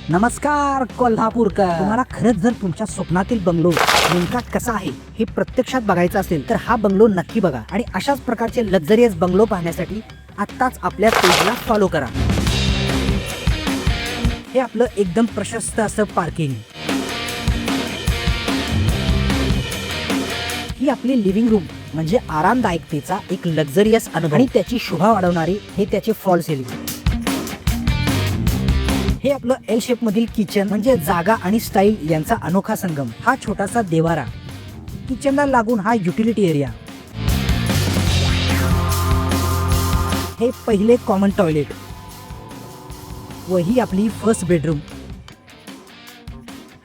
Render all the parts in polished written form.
नमस्कार कोल्हापूरकर. तुम्हाला खरंच जर तुमच्या स्वप्नातील बंगलो नेमका कसा आहे हे प्रत्यक्षात बघायचं असेल तर हा बंगलो नक्की बघा. आणि अशाच प्रकारचे लक्झरियस बंगलो पाहण्यासाठी आत्ताच आपल्या पेजला फॉलो करा. हे आपलं एकदम प्रशस्त असं पार्किंग. ही आपली लिव्हिंग रूम म्हणजे आरामदायकतेचा एक लक्झरियस अनुभव आणि त्याची शोभा वाढवणारी हे त्याचे फॉल सिलिंग. हे आपलं एल शेप मधील किचन म्हणजे जागा आणि स्टाईल यांचा अनोखा संगम. हा छोटासा देवारा, किचनला लागून हा युटिलिटी एरिया, हे पहिले कॉमन टॉयलेट व ही आपली फर्स्ट बेडरूम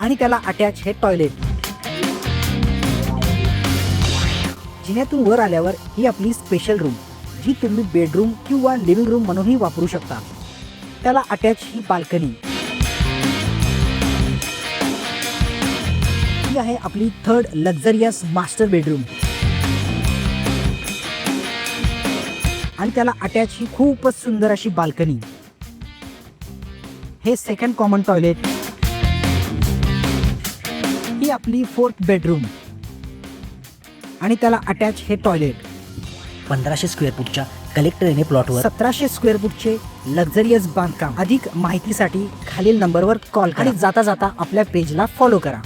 आणि त्याला अटॅच हे टॉयलेट. जिन्यातून वर आल्यावर ही आपली स्पेशल रूम जी तुम्ही बेडरूम किंवा लिव्हिंग रूम म्हणूनही वापरू शकता. त्याला अटॅच ही बाल्कनी. ही आहे आपली थर्ड लक्झरियस मास्टर बेडरूम आणि त्याला अटॅच ही खूपच सुंदर अशी बाल्कनी. हे सेकंड कॉमन टॉयलेट. ही आपली फोर्थ बेडरूम आणि त्याला अटॅच हे टॉयलेट. 1500 स्क्वेअर फूटच्या कलेक्टर एने प्लॉटवर 1700 स्क्वेअर फूटचे लक्झरियस बांधकाम. अधिक माहितीसाठी खालील नंबरवर कॉल करा आणि जाता जाता आपल्या पेजला फॉलो करा.